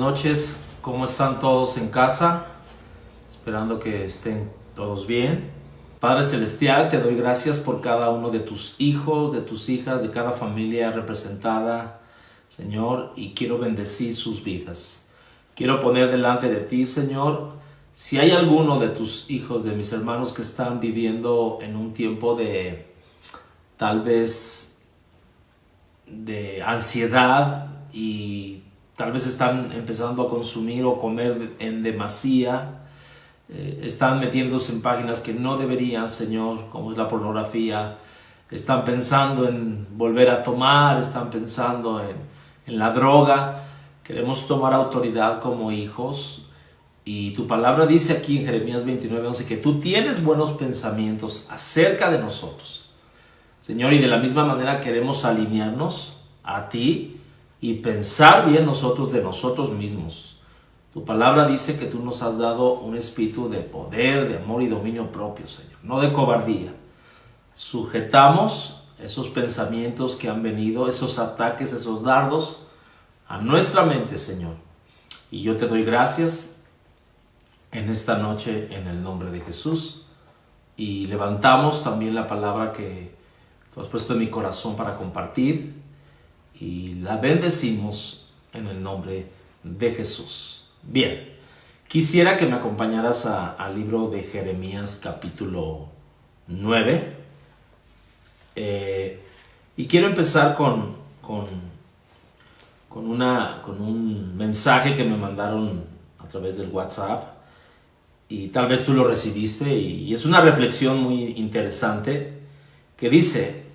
noches. ¿Cómo están todos en casa? Esperando que estén todos bien. Padre Celestial, te doy gracias por cada uno de tus hijos, de tus hijas, de cada familia representada, Señor, y quiero bendecir sus vidas. Quiero poner delante de ti, Señor, si hay alguno de tus hijos, de mis hermanos que están viviendo en un tiempo de, tal vez, de ansiedad y tal vez están empezando a consumir o comer en demasía, están metiéndose en páginas que no deberían, Señor, como es la pornografía, están pensando en volver a tomar, están pensando en la droga. Queremos tomar autoridad como hijos y tu palabra dice aquí en Jeremías 29:11 que tú tienes buenos pensamientos acerca de nosotros, Señor, y de la misma manera queremos alinearnos a ti y pensar bien nosotros de nosotros mismos. Tu palabra dice que tú nos has dado un espíritu de poder, de amor y dominio propio, Señor, no de cobardía. Sujetamos esos pensamientos que han venido, esos ataques, esos dardos a nuestra mente, Señor. Y yo te doy gracias en esta noche en el nombre de Jesús. Y levantamos también la palabra que tú has puesto en mi corazón para compartir y la bendecimos en el nombre de Jesús. Bien, quisiera que me acompañaras al libro de Jeremías capítulo 9 y quiero empezar con un mensaje que me mandaron a través del WhatsApp y tal vez tú lo recibiste y es una reflexión muy interesante que dice: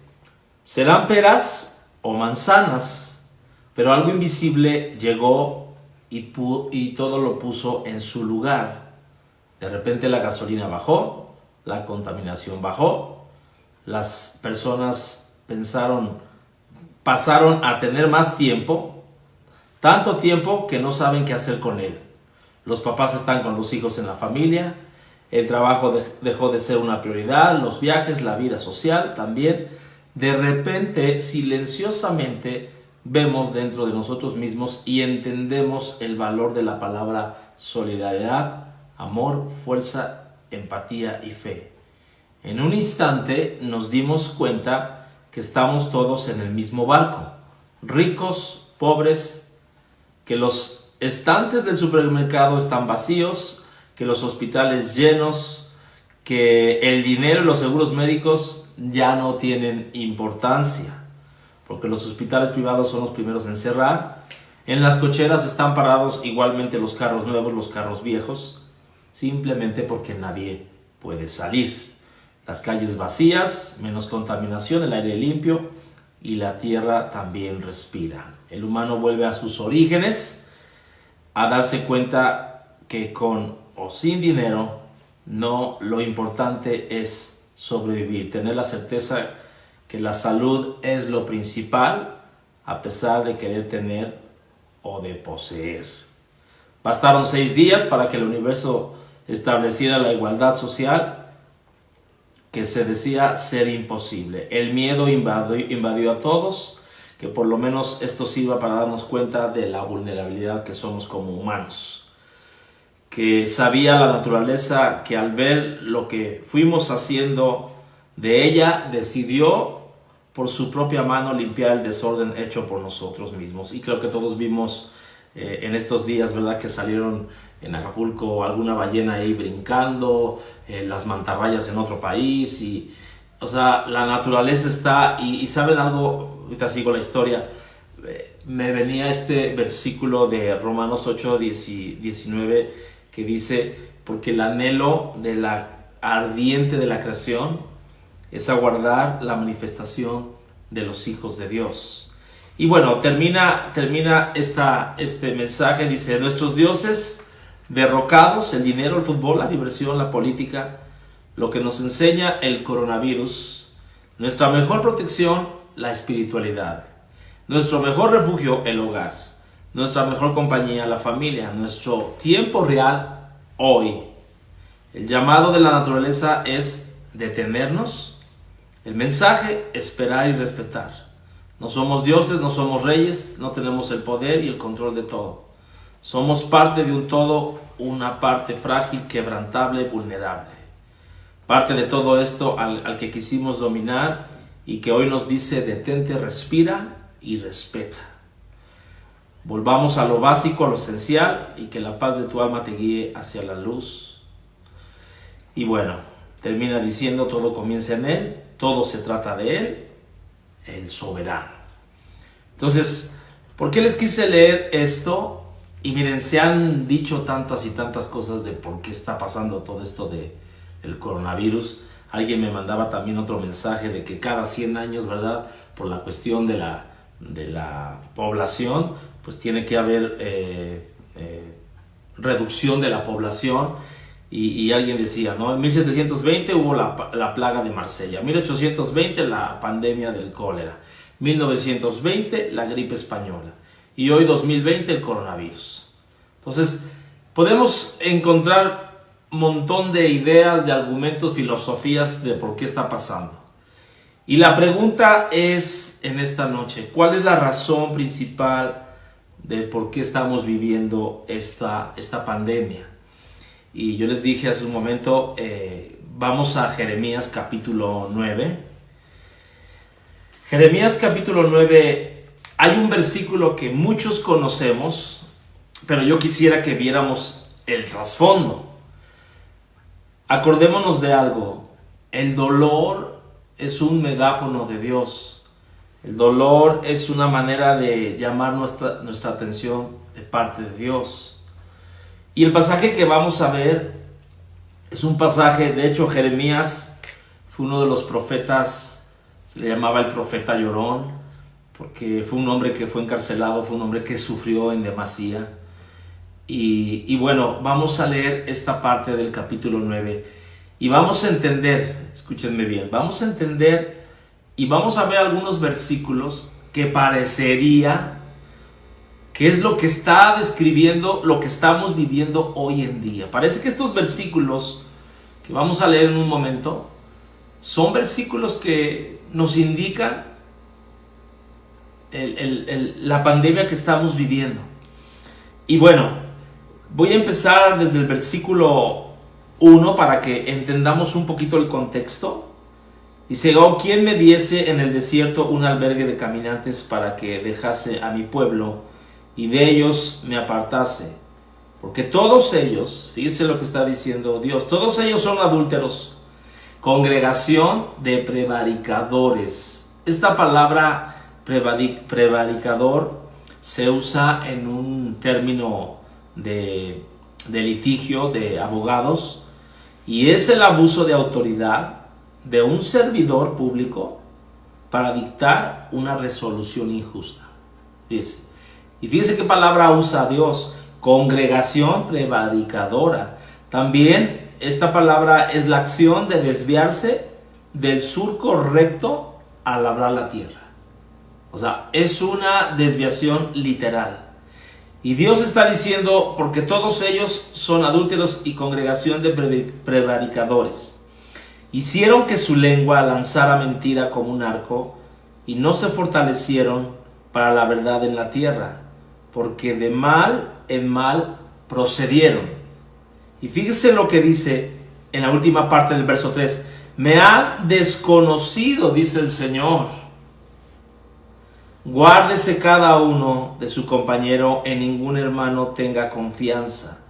serán peras o manzanas, pero algo invisible llegó y todo lo puso en su lugar. De repente la gasolina bajó, la contaminación bajó, las personas pasaron a tener más tiempo, tanto tiempo que no saben qué hacer con él. Los papás están con los hijos en la familia, el trabajo dejó de ser una prioridad, los viajes, la vida social también. De repente, silenciosamente, vemos dentro de nosotros mismos y entendemos el valor de la palabra solidaridad, amor, fuerza, empatía y fe. En un instante nos dimos cuenta que estamos todos en el mismo barco, ricos, pobres, que los estantes del supermercado están vacíos, que los hospitales llenos, que el dinero y los seguros médicos ya no tienen importancia, porque los hospitales privados son los primeros en cerrar. En las cocheras están parados igualmente los carros nuevos, los carros viejos, simplemente porque nadie puede salir. Las calles vacías, menos contaminación, el aire limpio y la tierra también respira. El humano vuelve a sus orígenes, a darse cuenta que con o sin dinero, no, lo importante es sobrevivir, tener la certeza que la salud es lo principal, a pesar de querer tener o de poseer. Bastaron 6 días para que el universo estableciera la igualdad social que se decía ser imposible. El miedo invadió a todos, que por lo menos esto sirva para darnos cuenta de la vulnerabilidad que somos como humanos. Que sabía la naturaleza que al ver lo que fuimos haciendo de ella, decidió por su propia mano limpiar el desorden hecho por nosotros mismos. Y creo que todos vimos en estos días, ¿verdad?, que salieron en Acapulco alguna ballena ahí brincando, las mantarrayas en otro país. Y, o sea, la naturaleza está, y ¿saben algo? Ahorita sigo la historia. Me venía este versículo de Romanos 8:19 que dice: porque el anhelo de la ardiente de la creación es aguardar la manifestación de los hijos de Dios. Y bueno, termina este mensaje, dice: nuestros dioses derrocados, el dinero, el fútbol, la diversión, la política, lo que nos enseña el coronavirus, nuestra mejor protección, la espiritualidad, nuestro mejor refugio, el hogar, nuestra mejor compañía, la familia, nuestro tiempo real, hoy. El llamado de la naturaleza es detenernos. El mensaje, esperar y respetar. No somos dioses, no somos reyes, no tenemos el poder y el control de todo. Somos parte de un todo, una parte frágil, quebrantable, vulnerable. Parte de todo esto al que quisimos dominar y que hoy nos dice: detente, respira y respeta. Volvamos a lo básico, a lo esencial, y que la paz de tu alma te guíe hacia la luz. Y bueno, termina diciendo: todo comienza en Él, todo se trata de Él, el soberano. Entonces, ¿por qué les quise leer esto? Y miren, se han dicho tantas y tantas cosas de por qué está pasando todo esto del coronavirus. Alguien me mandaba también otro mensaje de que cada 100 años, ¿verdad? Por la cuestión de la población, pues tiene que haber reducción de la población. Y alguien decía, ¿no? En 1720 hubo la plaga de Marsella, 1820 la pandemia del cólera, 1920 la gripe española y hoy 2020 el coronavirus. Entonces podemos encontrar un montón de ideas, de argumentos, filosofías de por qué está pasando. Y la pregunta es en esta noche: ¿cuál es la razón principal de por qué estamos viviendo esta pandemia? Y yo les dije hace un momento, vamos a Jeremías capítulo 9. Jeremías capítulo 9, hay un versículo que muchos conocemos, pero yo quisiera que viéramos el trasfondo. Acordémonos de algo: el dolor es un megáfono de Dios. El dolor es una manera de llamar nuestra atención de parte de Dios. Y el pasaje que vamos a ver es un pasaje, de hecho Jeremías fue uno de los profetas, se le llamaba el profeta llorón, porque fue un hombre que fue encarcelado, fue un hombre que sufrió en demasía. Y bueno, vamos a leer esta parte del capítulo 9 y vamos a entender, escúchenme bien, vamos a entender y vamos a ver algunos versículos que parecería que es lo que está describiendo lo que estamos viviendo hoy en día. Parece que estos versículos que vamos a leer en un momento son versículos que nos indican la pandemia que estamos viviendo. Y bueno, voy a empezar desde el versículo 1 para que entendamos un poquito el contexto. Dice: oh, ¿quién me diese en el desierto un albergue de caminantes para que dejase a mi pueblo y de ellos me apartase? Porque todos ellos, fíjense lo que está diciendo Dios, todos ellos son adúlteros, congregación de prevaricadores. Esta palabra prevaricador se usa en un término de litigio de abogados, y es el abuso de autoridad de un servidor público para dictar una resolución injusta. Fíjense. Y fíjense qué palabra usa Dios: congregación prevaricadora. También esta palabra es la acción de desviarse del surco recto al labrar la tierra. O sea, es una desviación literal. Y Dios está diciendo: porque todos ellos son adúlteros y congregación de prevaricadores. Hicieron que su lengua lanzara mentira como un arco y no se fortalecieron para la verdad en la tierra, porque de mal en mal procedieron. Y fíjese lo que dice en la última parte del verso 3: me ha desconocido, dice el Señor. Guárdese cada uno de su compañero, en ningún hermano tenga confianza.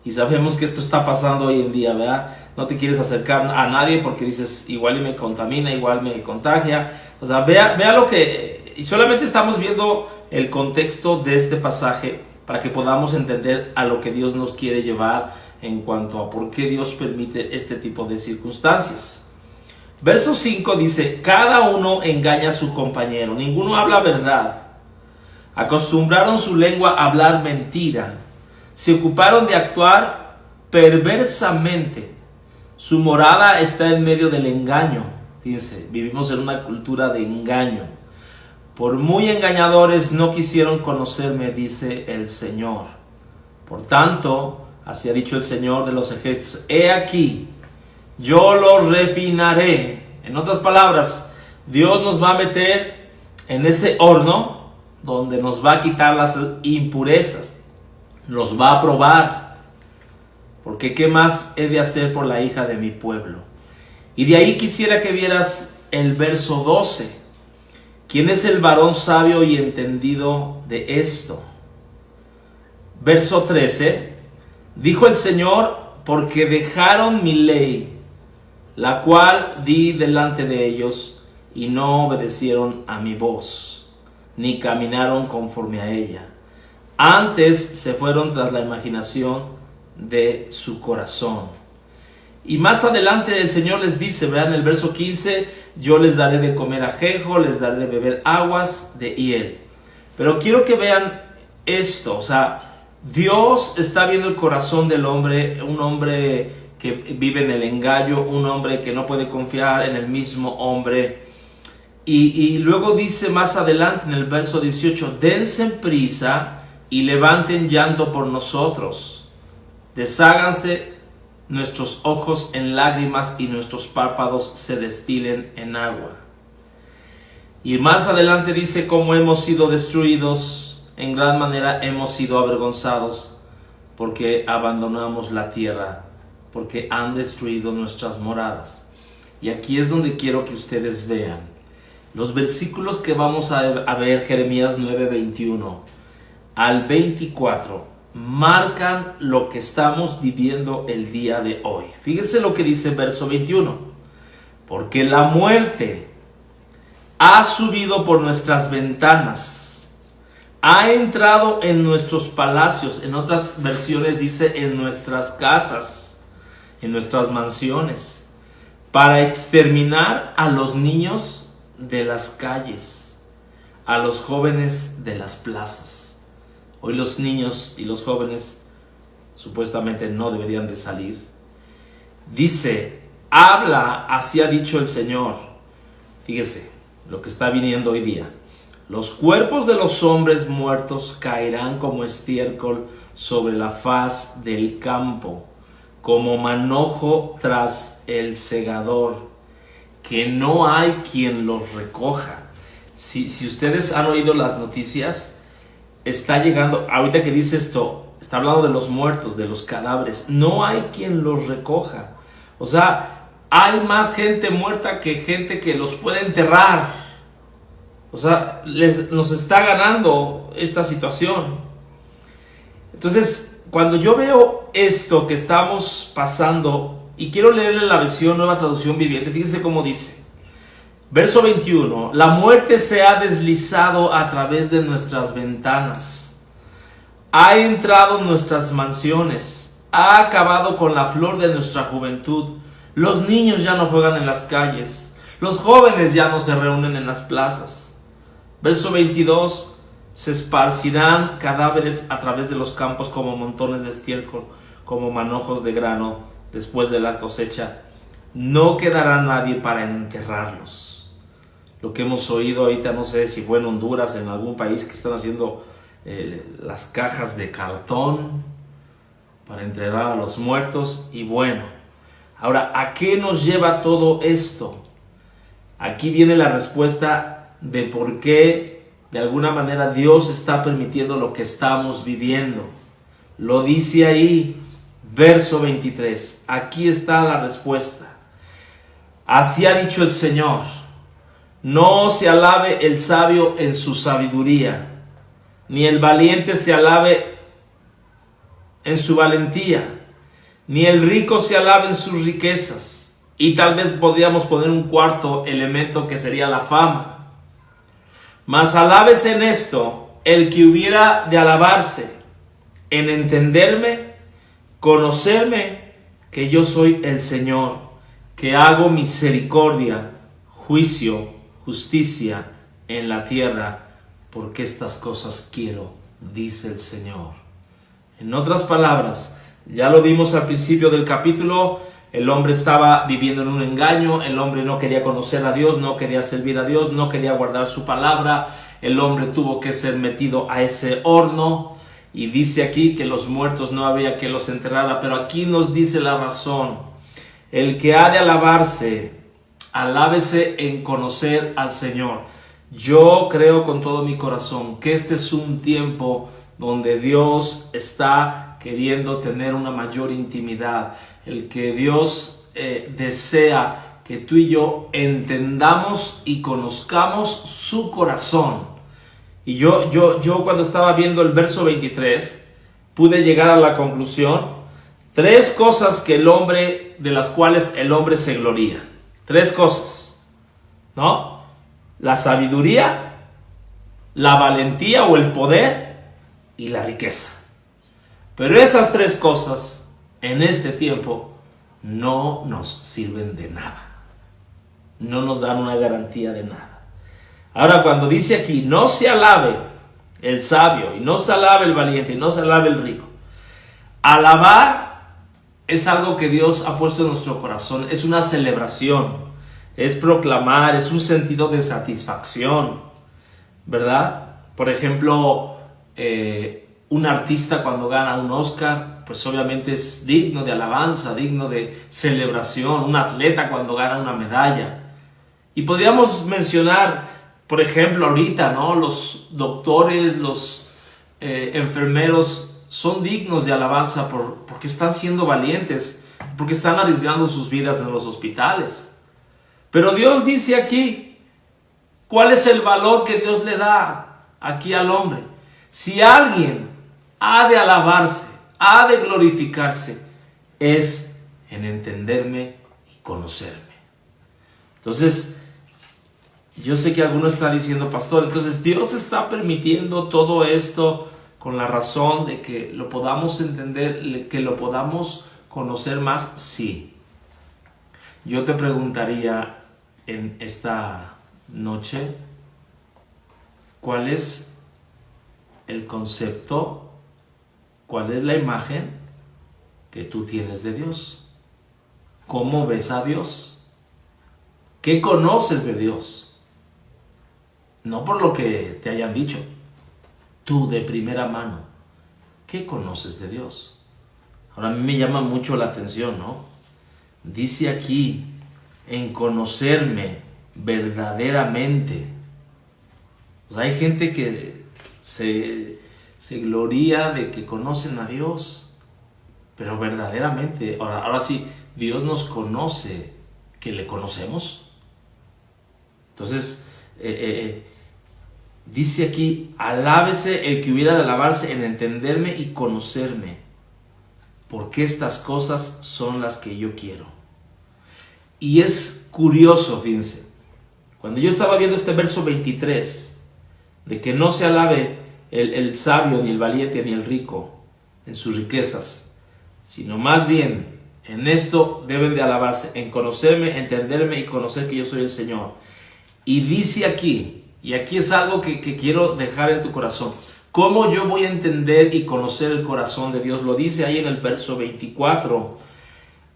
Y sabemos que esto está pasando hoy en día, ¿verdad? No te quieres acercar a nadie porque dices: igual y me contamina, igual me contagia. O sea, vea lo que... Y solamente estamos viendo el contexto de este pasaje para que podamos entender a lo que Dios nos quiere llevar en cuanto a por qué Dios permite este tipo de circunstancias. Verso 5 dice: cada uno engaña a su compañero, ninguno habla verdad. Acostumbraron su lengua a hablar mentira, se ocuparon de actuar perversamente. Su morada está en medio del engaño. Fíjense, vivimos en una cultura de engaño. Por muy engañadores no quisieron conocerme, dice el Señor. Por tanto, así ha dicho el Señor de los ejércitos: he aquí, yo los refinaré. En otras palabras, Dios nos va a meter en ese horno donde nos va a quitar las impurezas, los va a probar, porque ¿qué más he de hacer por la hija de mi pueblo? Y de ahí quisiera que vieras el verso 12. ¿Quién es el varón sabio y entendido de esto? Verso 13. Dijo el Señor, porque dejaron mi ley, la cual di delante de ellos, y no obedecieron a mi voz, ni caminaron conforme a ella. Antes se fueron tras la imaginación de su corazón. Y más adelante el Señor les dice, vean el verso 15, yo les daré de comer ajenjo, les daré de beber aguas de hiel. Pero quiero que vean esto, o sea, Dios está viendo el corazón del hombre, un hombre que vive en el engaño, un hombre que no puede confiar en el mismo hombre. Y luego dice más adelante en el verso 18, dense prisa y levanten llanto por nosotros, desháganse nuestros ojos en lágrimas y nuestros párpados se destilen en agua. Y más adelante dice cómo hemos sido destruidos, en gran manera hemos sido avergonzados, porque abandonamos la tierra, porque han destruido nuestras moradas. Y aquí es donde quiero que ustedes vean los versículos que vamos a ver, Jeremías 9:21 al 24, marcan lo que estamos viviendo el día de hoy. Fíjense lo que dice verso 21. Porque la muerte ha subido por nuestras ventanas, ha entrado en nuestros palacios, en otras versiones dice en nuestras casas, en nuestras mansiones, para exterminar a los niños de las calles, a los jóvenes de las plazas. Hoy los niños y los jóvenes supuestamente no deberían de salir. Dice, habla, así ha dicho el Señor. Fíjese lo que está viniendo hoy día. Los cuerpos de los hombres muertos caerán como estiércol sobre la faz del campo, como manojo tras el segador, que no hay quien los recoja. Si ustedes han oído las noticias, está llegando, ahorita que dice esto, está hablando de los muertos, de los cadáveres, no hay quien los recoja. O sea, hay más gente muerta que gente que los puede enterrar. O sea, nos está ganando esta situación. Entonces, cuando yo veo esto que estamos pasando, y quiero leerle la versión Nueva Traducción Viviente, fíjense cómo dice. Verso 21, la muerte se ha deslizado a través de nuestras ventanas, ha entrado en nuestras mansiones, ha acabado con la flor de nuestra juventud. Los niños ya no juegan en las calles, los jóvenes ya no se reúnen en las plazas. Verso 22, se esparcirán cadáveres a través de los campos como montones de estiércol, como manojos de grano después de la cosecha. No quedará nadie para enterrarlos. Lo que hemos oído ahorita, no sé si fue en Honduras, en algún país, que están haciendo las cajas de cartón para enterrar a los muertos. Y bueno, ahora, ¿a qué nos lleva todo esto? Aquí viene la respuesta de por qué de alguna manera Dios está permitiendo lo que estamos viviendo. Lo dice ahí, verso 23. Aquí está la respuesta. Así ha dicho el Señor. No se alabe el sabio en su sabiduría, ni el valiente se alabe en su valentía, ni el rico se alabe en sus riquezas. Y tal vez podríamos poner un cuarto elemento que sería la fama. Mas alábese en esto el que hubiera de alabarse, en entenderme, conocerme, que yo soy el Señor, que hago misericordia, juicio, justicia en la tierra, porque estas cosas quiero, dice el Señor. En otras palabras, ya lo vimos al principio del capítulo, el hombre estaba viviendo en un engaño, el hombre no quería conocer a Dios, no quería servir a Dios, no quería guardar su palabra, el hombre tuvo que ser metido a ese horno, y dice aquí que los muertos no había que los enterrara, pero aquí nos dice la razón. El que ha de alabarse, alábese en conocer al Señor. Yo creo con todo mi corazón que este es un tiempo donde Dios está queriendo tener una mayor intimidad, el que Dios desea que tú y yo entendamos y conozcamos su corazón. Y yo cuando estaba viendo el verso 23, pude llegar a la conclusión, 3 cosas de las cuales el hombre se gloría. 3 cosas, ¿no? La sabiduría, la valentía o el poder y la riqueza. Pero esas 3 cosas en este tiempo no nos sirven de nada. No nos dan una garantía de nada. Ahora, cuando dice aquí, no se alabe el sabio, y no se alabe el valiente, y no se alabe el rico. Alabar es algo que Dios ha puesto en nuestro corazón, es una celebración, es proclamar, es un sentido de satisfacción, ¿verdad? Por ejemplo, un artista cuando gana un Oscar, pues obviamente es digno de alabanza, digno de celebración. Un atleta cuando gana una medalla. Y podríamos mencionar, por ejemplo, ahorita, ¿no? Los doctores, los enfermeros son dignos de alabanza porque están siendo valientes, porque están arriesgando sus vidas en los hospitales. Pero Dios dice aquí, ¿cuál es el valor que Dios le da aquí al hombre? Si alguien ha de alabarse, ha de glorificarse, es en entenderme y conocerme. Entonces, yo sé que alguno está diciendo, pastor, entonces Dios está permitiendo todo esto con la razón de que lo podamos entender, que lo podamos conocer más. Sí. Yo te preguntaría en esta noche, ¿cuál es el concepto, cuál es la imagen que tú tienes de Dios? ¿Cómo ves a Dios? ¿Qué conoces de Dios? No por lo que te hayan dicho, tú de primera mano, ¿qué conoces de Dios? Ahora a mí me llama mucho la atención, ¿no? Dice aquí, en conocerme verdaderamente. O sea, hay gente que se gloria de que conocen a Dios, pero verdaderamente, ahora sí, Dios nos conoce, que le conocemos. Entonces, dice aquí, alábese el que hubiera de alabarse en entenderme y conocerme, porque estas cosas son las que yo quiero. Y es curioso, fíjense, cuando yo estaba viendo este verso 23, de que no se alabe el sabio, ni el valiente, ni el rico en sus riquezas, sino más bien en esto deben de alabarse, en conocerme, entenderme y conocer que yo soy el Señor. Y dice aquí, y aquí es algo que quiero dejar en tu corazón, ¿cómo yo voy a entender y conocer el corazón de Dios? Lo dice ahí en el verso 24,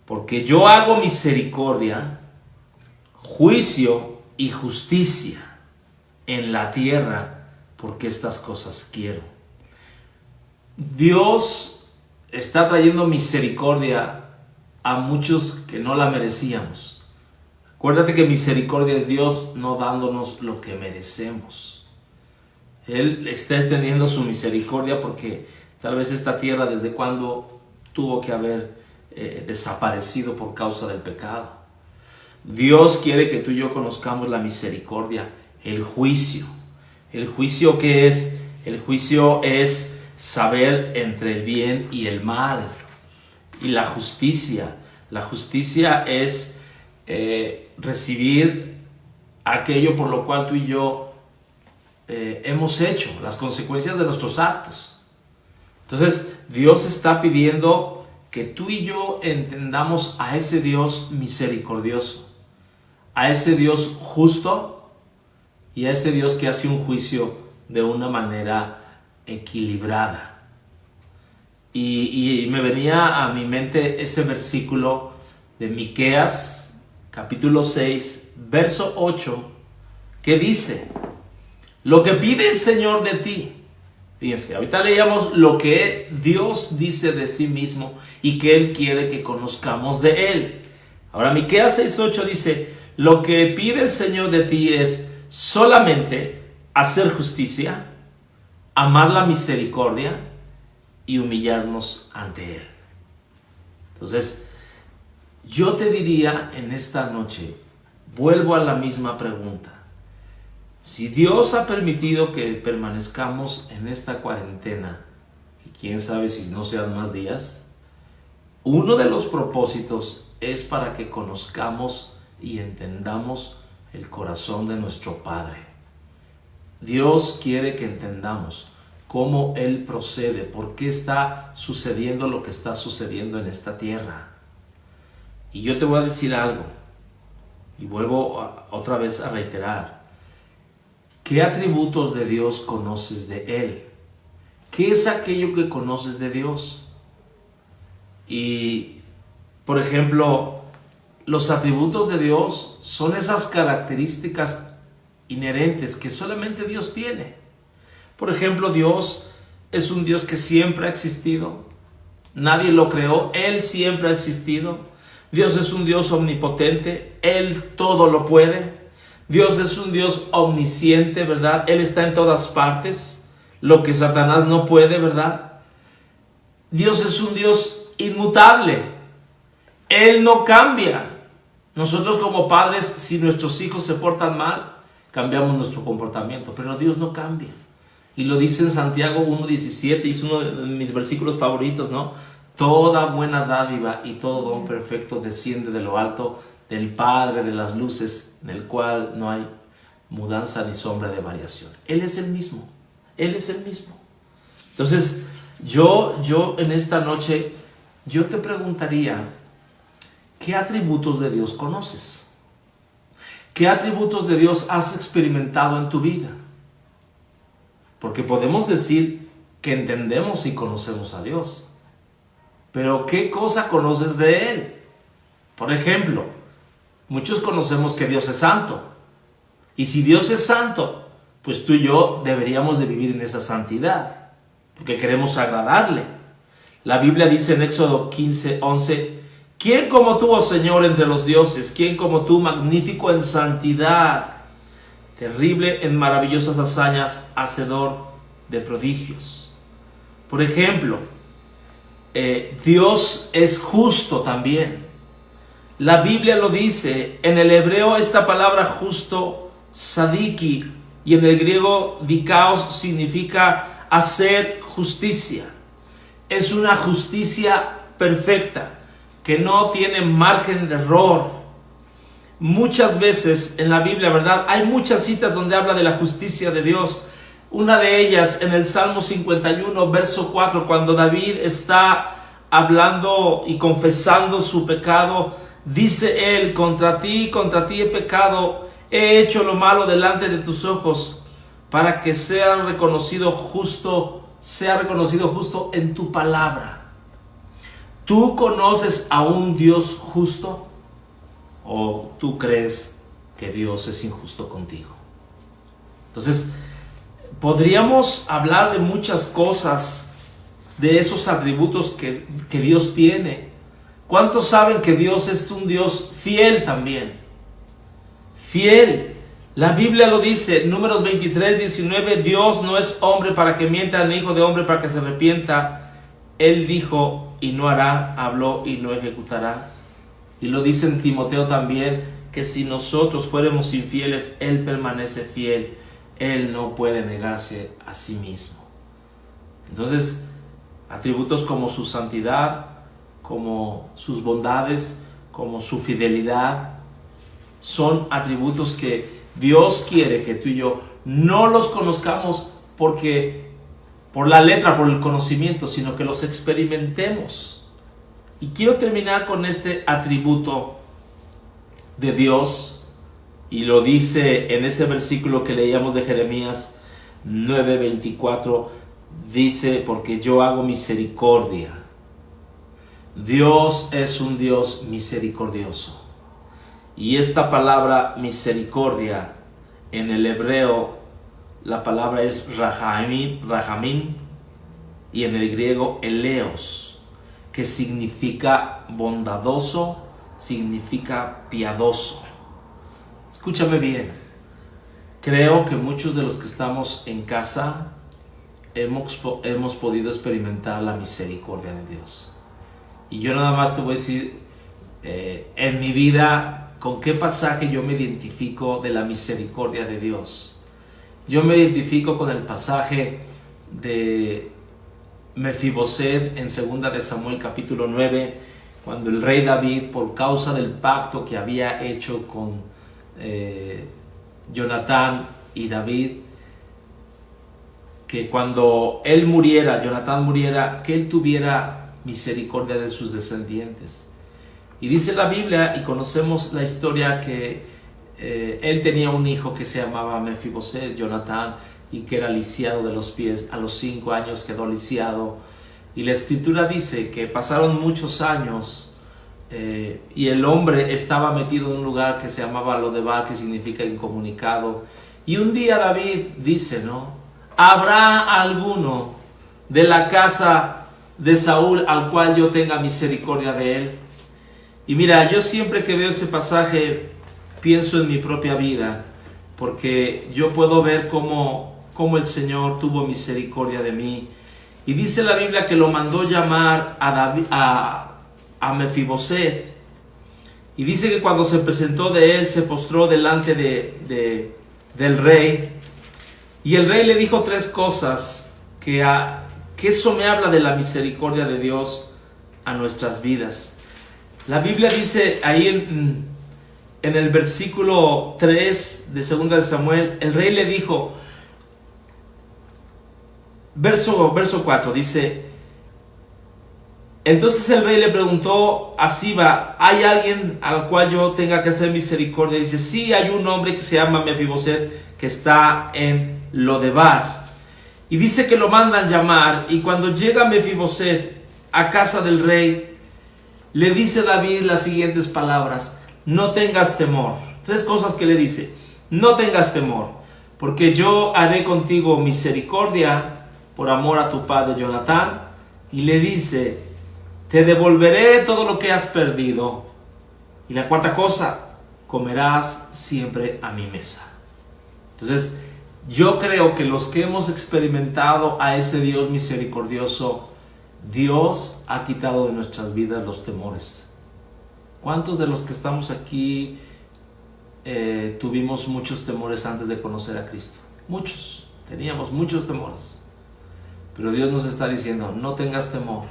porque yo hago misericordia, juicio y justicia en la tierra, porque estas cosas quiero. Dios está trayendo misericordia a muchos que no la merecíamos. Acuérdate que misericordia es Dios no dándonos lo que merecemos. Él está extendiendo su misericordia porque tal vez esta tierra desde cuando tuvo que haber desaparecido por causa del pecado. Dios quiere que tú y yo conozcamos la misericordia, el juicio. ¿El juicio qué es? El juicio es saber entre el bien y el mal. Y la justicia es recibir aquello por lo cual tú y yo hemos hecho, las consecuencias de nuestros actos. Entonces Dios está pidiendo que tú y yo entendamos a ese Dios misericordioso, a ese Dios justo y a ese Dios que hace un juicio de una manera equilibrada. Y me venía a mi mente ese versículo de Miqueas, capítulo 6, verso 8, que dice, lo que pide el Señor de ti. Fíjense, ahorita leíamos lo que Dios dice de sí mismo y que Él quiere que conozcamos de Él. Ahora Miqueas 6:8 dice, lo que pide el Señor de ti es solamente hacer justicia, amar la misericordia y humillarnos ante Él. Entonces, yo te diría en esta noche, vuelvo a la misma pregunta. Si Dios ha permitido que permanezcamos en esta cuarentena, que quién sabe si no sean más días, uno de los propósitos es para que conozcamos y entendamos el corazón de nuestro Padre. Dios quiere que entendamos cómo Él procede, por qué está sucediendo lo que está sucediendo en esta tierra. Y yo te voy a decir algo, y vuelvo otra vez a reiterar. ¿Qué atributos de Dios conoces de Él? ¿Qué es aquello que conoces de Dios? Y, por ejemplo, los atributos de Dios son esas características inherentes que solamente Dios tiene. Por ejemplo, Dios es un Dios que siempre ha existido. Nadie lo creó, Él siempre ha existido. Dios es un Dios omnipotente, Él todo lo puede. Dios es un Dios omnisciente, ¿verdad? Él está en todas partes, lo que Satanás no puede, ¿verdad? Dios es un Dios inmutable, Él no cambia. Nosotros como padres, si nuestros hijos se portan mal, cambiamos nuestro comportamiento, pero Dios no cambia. Y lo dice en Santiago 1:17, y es uno de mis versículos favoritos, ¿no? Toda buena dádiva y todo don perfecto desciende de lo alto, del Padre de las luces, en el cual no hay mudanza ni sombra de variación. Él es el mismo, Él es el mismo. Entonces, yo en esta noche, yo te preguntaría, ¿qué atributos de Dios conoces? ¿Qué atributos de Dios has experimentado en tu vida? Porque podemos decir que entendemos y conocemos a Dios, pero ¿qué cosa conoces de Él? Por ejemplo, muchos conocemos que Dios es santo, y si Dios es santo, pues tú y yo deberíamos de vivir en esa santidad, porque queremos agradarle. La Biblia dice en Éxodo 15:11, ¿quién como tú, oh Señor, entre los dioses? ¿Quién como tú, magnífico en santidad, terrible en maravillosas hazañas, hacedor de prodigios? Por ejemplo, Dios es justo también. La Biblia lo dice, en el hebreo esta palabra justo, sadiki, y en el griego dikaos significa hacer justicia. Es una justicia perfecta, que no tiene margen de error. Muchas veces en la Biblia, ¿verdad? Hay muchas citas donde habla de la justicia de Dios. Una de ellas en el Salmo 51, verso 4, cuando David está hablando y confesando su pecado, dice él, contra ti he pecado, he hecho lo malo delante de tus ojos, para que sea reconocido justo en tu palabra. ¿Tú conoces a un Dios justo? ¿O tú crees que Dios es injusto contigo? Entonces, podríamos hablar de muchas cosas, de esos atributos que Dios tiene. ¿Cuántos saben que Dios es un Dios fiel también? Fiel. La Biblia lo dice, Números 23:19, Dios no es hombre para que mienta, ni hijo de hombre para que se arrepienta. Él dijo y no hará, habló y no ejecutará. Y lo dice en Timoteo también, que si nosotros fuéramos infieles, Él permanece fiel. Él no puede negarse a sí mismo. Entonces, atributos como su santidad, como sus bondades, como su fidelidad, son atributos que Dios quiere que tú y yo no los conozcamos por la letra, por el conocimiento, sino que los experimentemos. Y quiero terminar con este atributo de Dios, y lo dice en ese versículo que leíamos de Jeremías 9:24, dice, porque yo hago misericordia. Dios es un Dios misericordioso. Y esta palabra misericordia, en el hebreo, la palabra es rahamim, y en el griego eleos, que significa bondadoso, significa piadoso. Escúchame bien, creo que muchos de los que estamos en casa hemos podido experimentar la misericordia de Dios. Y yo nada más te voy a decir, en mi vida, con qué pasaje yo me identifico de la misericordia de Dios. Yo me identifico con el pasaje de Mefiboset en 2 de Samuel capítulo 9, cuando el rey David, por causa del pacto que había hecho con Jonatán y David, que cuando él muriera, Jonatán muriera, que él tuviera misericordia de sus descendientes. Y dice la Biblia, y conocemos la historia, que él tenía un hijo que se llamaba Mefiboset, Jonatán, y que era lisiado de los pies. A los 5 años quedó lisiado. Y la escritura dice que pasaron muchos años y el hombre estaba metido en un lugar que se llamaba Lodebar, que significa incomunicado. Y un día David dice, ¿no? ¿Habrá alguno de la casa de Saúl al cual yo tenga misericordia de él? Y mira, yo siempre que veo ese pasaje pienso en mi propia vida, porque yo puedo ver cómo el Señor tuvo misericordia de mí. Y dice la Biblia que lo mandó llamar a Mefiboset. Y dice que cuando se presentó de él, se postró delante del rey. Y el rey le dijo 3 cosas que eso me habla de la misericordia de Dios a nuestras vidas. La Biblia dice ahí en el versículo 3 de 2 de Samuel, el rey le dijo, verso 4, dice, entonces el rey le preguntó a Siba, ¿hay alguien al cual yo tenga que hacer misericordia? Dice, sí, hay un hombre que se llama Mefiboset, que está en Lodebar. Y dice que lo mandan llamar, y cuando llega Mefiboset a casa del rey, le dice David las siguientes palabras, no tengas temor. 3 cosas que le dice, no tengas temor, porque yo haré contigo misericordia por amor a tu padre Jonatán. Y le dice, te devolveré todo lo que has perdido. Y la 4ª cosa, comerás siempre a mi mesa. Entonces, yo creo que los que hemos experimentado a ese Dios misericordioso, Dios ha quitado de nuestras vidas los temores. ¿Cuántos de los que estamos aquí tuvimos muchos temores antes de conocer a Cristo? Muchos, teníamos muchos temores. Pero Dios nos está diciendo, no tengas temor.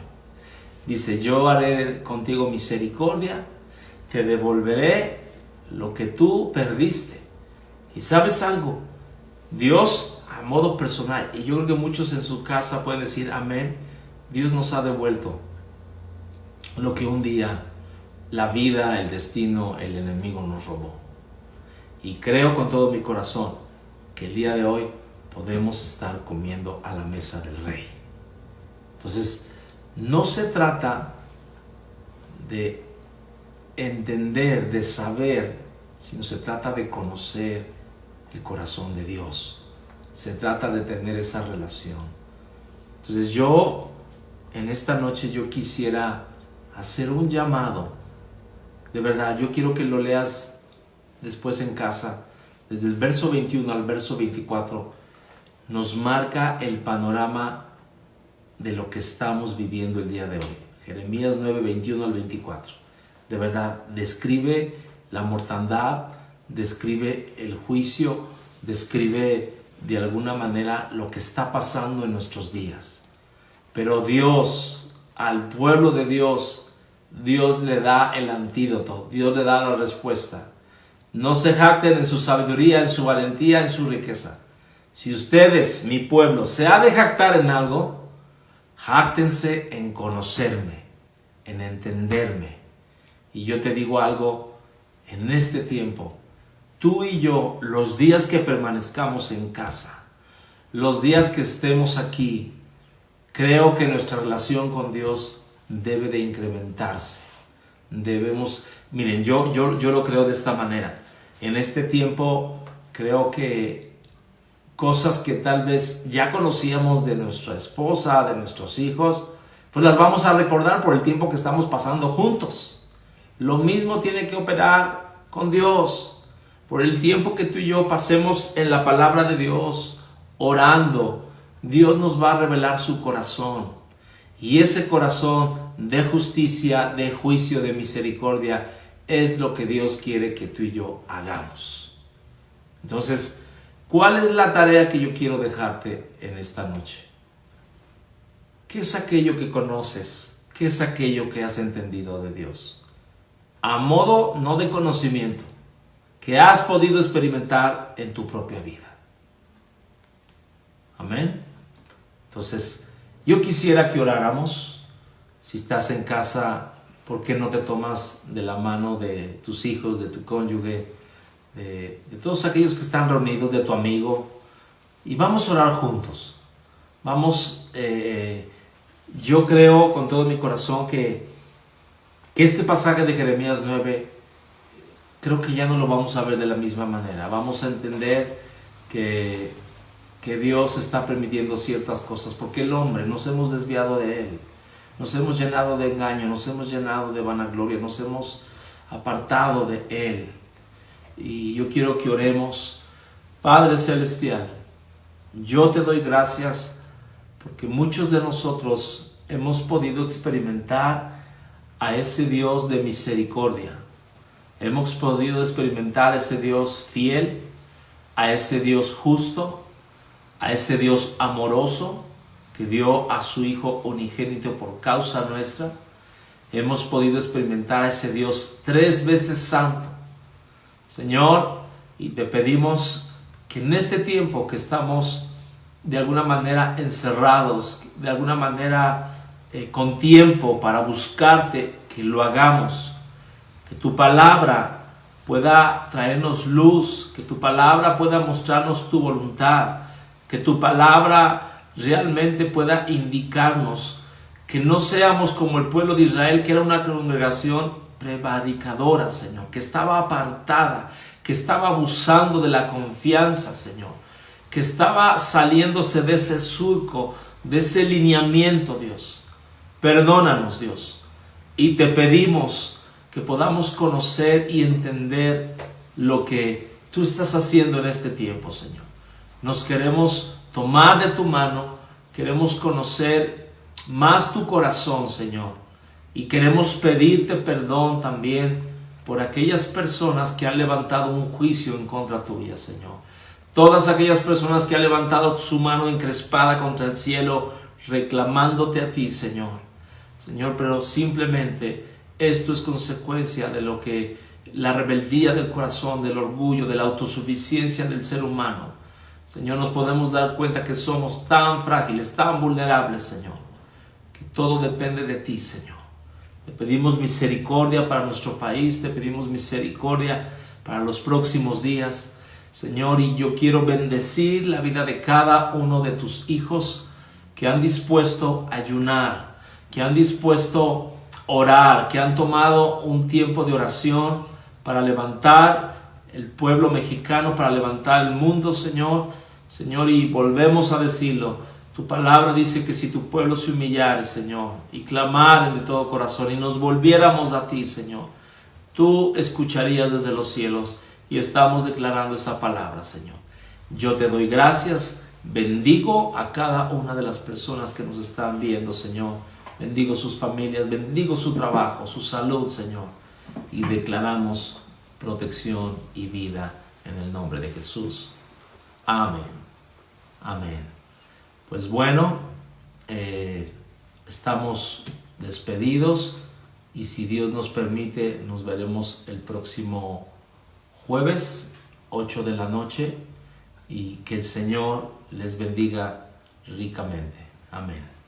Dice, yo haré contigo misericordia, te devolveré lo que tú perdiste. Y ¿sabes algo? Dios, a modo personal, y yo creo que muchos en su casa pueden decir amén, Dios nos ha devuelto lo que un día la vida, el destino, el enemigo nos robó. Y creo con todo mi corazón que el día de hoy podemos estar comiendo a la mesa del Rey. Entonces, no se trata de entender, de saber, sino se trata de conocer el corazón de Dios. Se trata de tener esa relación. Entonces yo, en esta noche, yo quisiera hacer un llamado. De verdad, yo quiero que lo leas después en casa. Desde el verso 21 al verso 24, nos marca el panorama de lo que estamos viviendo el día de hoy. Jeremías 9, 21 al 24. De verdad, describe la mortandad, describe el juicio, describe de alguna manera lo que está pasando en nuestros días. Pero Dios, al pueblo de Dios, Dios le da el antídoto, Dios le da la respuesta. No se jacten en su sabiduría, en su valentía, en su riqueza. Si ustedes, mi pueblo, se ha de jactar en algo, jáctense en conocerme, en entenderme. Y yo te digo algo, en este tiempo, tú y yo, los días que permanezcamos en casa, los días que estemos aquí, creo que nuestra relación con Dios debe de incrementarse. Miren, yo lo creo de esta manera. En este tiempo creo que cosas que tal vez ya conocíamos de nuestra esposa, de nuestros hijos, pues las vamos a recordar por el tiempo que estamos pasando juntos. Lo mismo tiene que operar con Dios. Por el tiempo que tú y yo pasemos en la palabra de Dios, orando, Dios nos va a revelar su corazón. Y ese corazón de justicia, de juicio, de misericordia, es lo que Dios quiere que tú y yo hagamos. Entonces, ¿cuál es la tarea que yo quiero dejarte en esta noche? ¿Qué es aquello que conoces? ¿Qué es aquello que has entendido de Dios? A modo no de conocimiento, que has podido experimentar en tu propia vida. Amén. Entonces, yo quisiera que oráramos. Si estás en casa, ¿por qué no te tomas de la mano de tus hijos, de tu cónyuge, de todos aquellos que están reunidos, de tu amigo? Y vamos a orar juntos. Vamos, yo creo con todo mi corazón que este pasaje de Jeremías 9, creo que ya no lo vamos a ver de la misma manera. Vamos a entender que Dios está permitiendo ciertas cosas, porque el hombre nos hemos desviado de Él, nos hemos llenado de engaño, nos hemos llenado de vanagloria, nos hemos apartado de Él. Y yo quiero que oremos. Padre Celestial, yo te doy gracias porque muchos de nosotros hemos podido experimentar a ese Dios de misericordia. Hemos podido experimentar a ese Dios fiel, a ese Dios justo, a ese Dios amoroso que dio a su Hijo unigénito por causa nuestra. Hemos podido experimentar a ese Dios 3 veces santo. Señor, y te pedimos que en este tiempo que estamos de alguna manera encerrados, de alguna manera con tiempo para buscarte, que lo hagamos, que tu palabra pueda traernos luz, que tu palabra pueda mostrarnos tu voluntad, que tu palabra realmente pueda indicarnos, que no seamos como el pueblo de Israel, que era una congregación prevaricadora, Señor, que estaba apartada, que estaba abusando de la confianza, Señor, que estaba saliéndose de ese surco, de ese lineamiento, Dios. Perdónanos, Dios, y te pedimos que podamos conocer y entender lo que tú estás haciendo en este tiempo, Señor. Nos queremos tomar de tu mano, queremos conocer más tu corazón, Señor, y queremos pedirte perdón también por aquellas personas que han levantado un juicio en contra tuya, Señor. Todas aquellas personas que han levantado su mano encrespada contra el cielo, reclamándote a ti, Señor. Señor, pero simplemente esto es consecuencia de lo que la rebeldía del corazón, del orgullo, de la autosuficiencia del ser humano. Señor, nos podemos dar cuenta que somos tan frágiles, tan vulnerables, Señor, que todo depende de ti, Señor. Te pedimos misericordia para nuestro país, te pedimos misericordia para los próximos días, Señor, y yo quiero bendecir la vida de cada uno de tus hijos que han dispuesto a ayunar, que han dispuesto a orar, que han tomado un tiempo de oración para levantar el pueblo mexicano, para levantar el mundo, Señor. Señor, y volvemos a decirlo, tu palabra dice que si tu pueblo se humillare, Señor, y clamaren de todo corazón, y nos volviéramos a ti, Señor, tú escucharías desde los cielos, y estamos declarando esa palabra, Señor. Yo te doy gracias, bendigo a cada una de las personas que nos están viendo, Señor. Bendigo sus familias, bendigo su trabajo, su salud, Señor. Y declaramos protección y vida en el nombre de Jesús. Amén. Amén. Pues bueno, estamos despedidos y si Dios nos permite, nos veremos el próximo jueves, 8 de la noche, y que el Señor les bendiga ricamente. Amén.